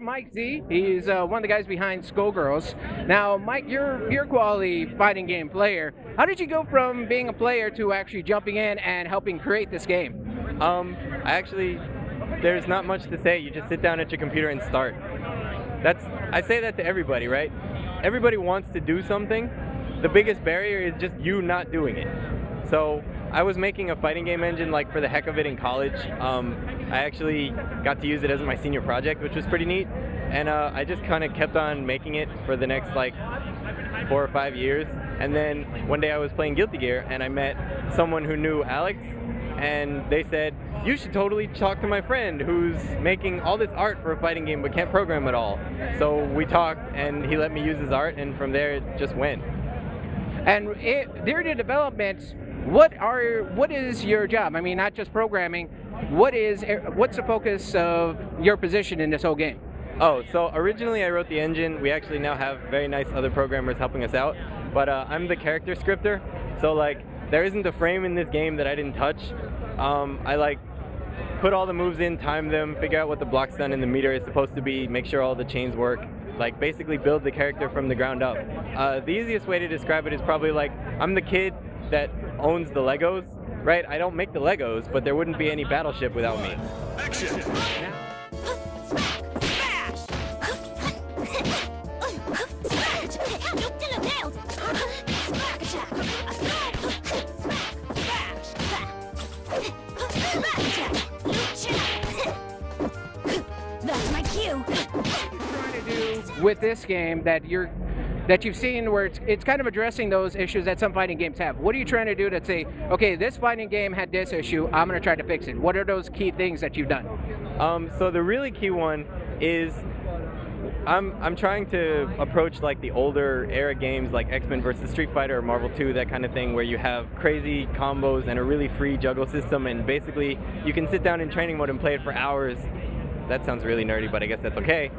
Mike Z. He's one of the guys behind Skullgirls. Now, Mike, you're a quality fighting game player. How did you go from being a player to actually jumping in and helping create this game? I actually, there's not much to say. You just sit down at your computer and start. I say that to everybody, right? Everybody wants to do something. The biggest barrier is just you not doing it. So I was making a fighting game engine like for the heck of it in college. I actually got to use it as my senior project, which was pretty neat. And I just kind of kept on making it for the next like 4 or 5 years. And then one day I was playing Guilty Gear and I met someone who knew Alex, and they said, you should totally talk to my friend who's making all this art for a fighting game but can't program at all. So we talked and he let me use his art, and from there it just went. And during the development, what is your job? I mean, not just programming. What's the focus of your position in this whole game? Oh, so originally I wrote the engine. We actually now have very nice other programmers helping us out. But I'm the character scripter. So like, there isn't a frame in this game that I didn't touch. I like put all the moves in, time them, figure out what the block stun and the meter is supposed to be, make sure all the chains work. Like basically build the character from the ground up. The easiest way to describe it is probably like, I'm the kid that owns the Legos, right? I don't make the Legos, but there wouldn't be any Battleship without me. Action! That's my cue. What are you trying to do with this game that you've seen where it's kind of addressing those issues that some fighting games have? What are you trying to do to say, okay, this fighting game had this issue, I'm going to try to fix it? What are those key things that you've done? So the really key one is I'm trying to approach like the older era games like X-Men versus Street Fighter or Marvel 2, that kind of thing, where you have crazy combos and a really free juggle system, and basically you can sit down in training mode and play it for hours. That sounds really nerdy, but I guess that's okay.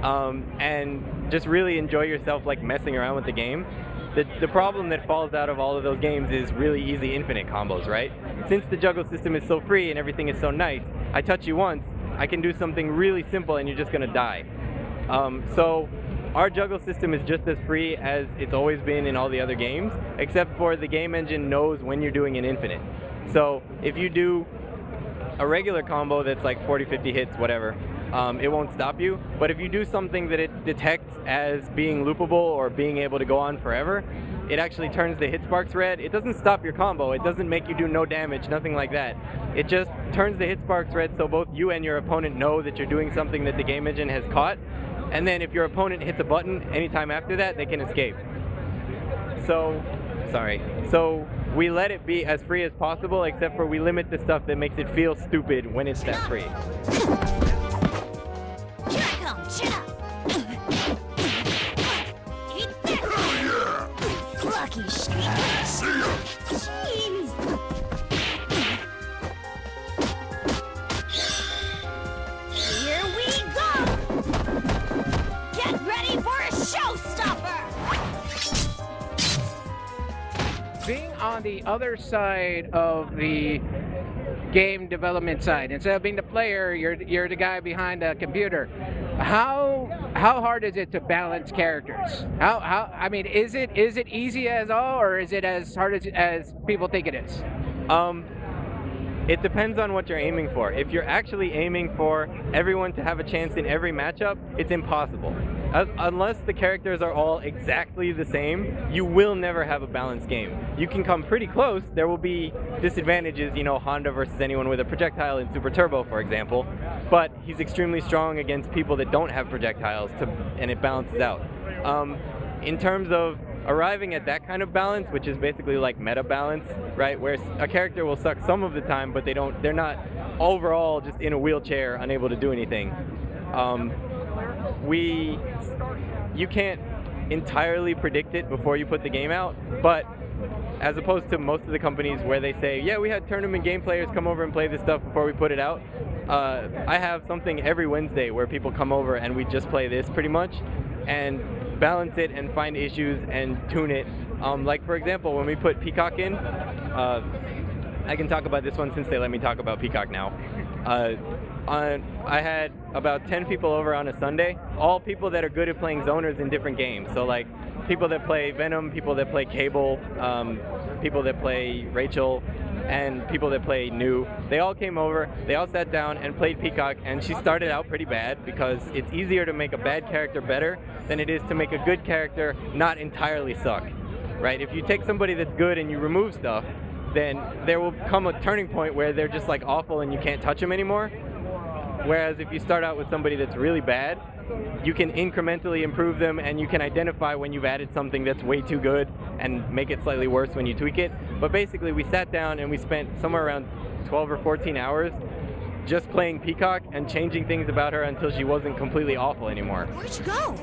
And just really enjoy yourself like messing around with the game. The problem that falls out of all of those games is really easy infinite combos, right? Since the juggle system is so free and everything is so nice, I touch you once, I can do something really simple and you're just gonna die. So our juggle system is just as free as it's always been in all the other games, except for the game engine knows when you're doing an infinite. So if you do a regular combo that's like 40, 50 hits, whatever, it won't stop you. But if you do something that it detects as being loopable or being able to go on forever, it actually turns the hit sparks red. It doesn't stop your combo. It doesn't make you do no damage, nothing like that. It just turns the hit sparks red so both you and your opponent know that you're doing something that the game engine has caught. And then if your opponent hits a button anytime after that, they can escape. So we let it be as free as possible, except for we limit the stuff that makes it feel stupid when it's that free. Here I come, chin up. Eat this. Lucky Jeez. Here we go. Get ready for a showstopper. Being on the other side of the game development side, instead of being the player, you're the guy behind the computer. How hard is it to balance characters? I mean, is it easy as all, or is it as hard as people think it is? It depends on what you're aiming for. If you're actually aiming for everyone to have a chance in every matchup, it's impossible. Unless the characters are all exactly the same, you will never have a balanced game. You can come pretty close. There will be disadvantages, you know, Honda versus anyone with a projectile in Super Turbo, for example, but he's extremely strong against people that don't have projectiles, and it balances out. In terms of arriving at that kind of balance, which is basically like meta balance, right, where a character will suck some of the time, but they're not overall just in a wheelchair, unable to do anything. You can't entirely predict it before you put the game out, but as opposed to most of the companies where they say, yeah, we had tournament game players come over and play this stuff before we put it out, I have something every Wednesday where people come over and we just play this pretty much and balance it and find issues and tune it. Like for example, when we put Peacock in, I can talk about this one since they let me talk about Peacock now. I had about 10 people over on a Sunday, all people that are good at playing zoners in different games. So like people that play Venom, people that play Cable, people that play Rachel, and people that play New. They all came over, they all sat down and played Peacock, and she started out pretty bad because it's easier to make a bad character better than it is to make a good character not entirely suck, right? If you take somebody that's good and you remove stuff, then there will come a turning point where they're just like awful and you can't touch them anymore. Whereas if you start out with somebody that's really bad, you can incrementally improve them, and you can identify when you've added something that's way too good and make it slightly worse when you tweak it. But basically we sat down and we spent somewhere around 12 or 14 hours just playing Peacock and changing things about her until she wasn't completely awful anymore. Where'd you go?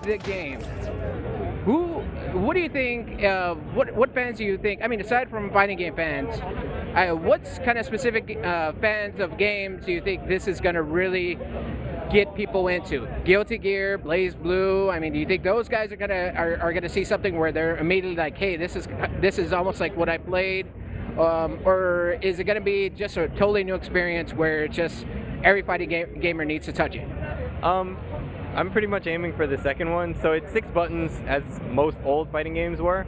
The game. What do you think? What fans do you think? I mean, aside from fighting game fans, what's kind of specific fans of games do you think this is going to really get people into? Guilty Gear, Blaze Blue. I mean, do you think those guys are gonna see something where they're immediately like, hey, this is almost like what I played, or is it going to be just a totally new experience where it's just every fighting gamer needs to touch it? I'm pretty much aiming for the second one. So it's 6 buttons, as most old fighting games were,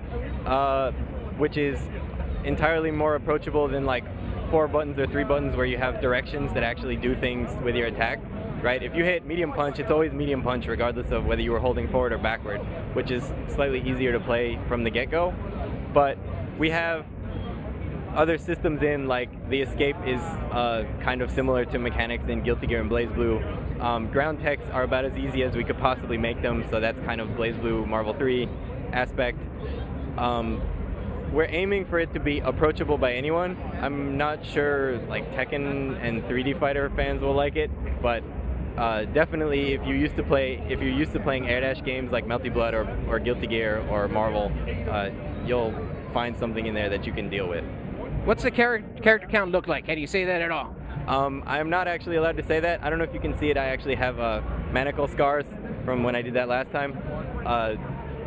which is entirely more approachable than like 4 buttons or 3 buttons where you have directions that actually do things with your attack, right? If you hit medium punch, it's always medium punch regardless of whether you were holding forward or backward, which is slightly easier to play from the get-go. But we have other systems in, like the escape is kind of similar to mechanics in Guilty Gear and Blaze Blue. Ground techs are about as easy as we could possibly make them, so that's kind of Blaze Blue Marvel 3 aspect. We're aiming for it to be approachable by anyone. I'm not sure like Tekken and 3D Fighter fans will like it, but definitely if you're used to playing air dash games like Melty Blood or Guilty Gear or Marvel, you'll find something in there that you can deal with. What's the character count look like? Can you say that at all? I'm not actually allowed to say that. I don't know if you can see it. I actually have manacle scars from when I did that last time.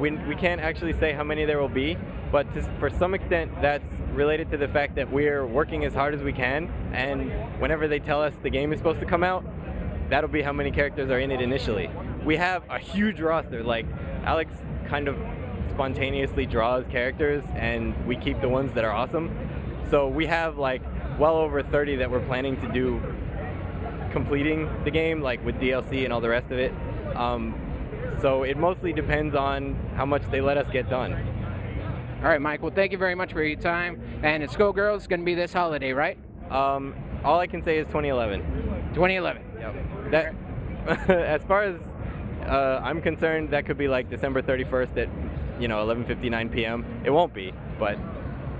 We can't actually say how many there will be, but for some extent that's related to the fact that we're working as hard as we can, and whenever they tell us the game is supposed to come out, that'll be how many characters are in it initially. We have a huge roster. Like, Alex kind of spontaneously draws characters, and we keep the ones that are awesome. So we have like well over 30 that we're planning to do completing the game, like with DLC and all the rest of it. So it mostly depends on how much they let us get done. All right, Mike. Well, thank you very much for your time. And it's Skullgirls is going to be this holiday, right? All I can say is 2011. 2011. Yep. That, as far as I'm concerned, that could be like December 31st at 11:59 p.m. It won't be, but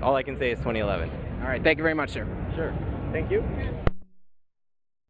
all I can say is 2011. All right. Thank you very much, sir. Sure. Thank you.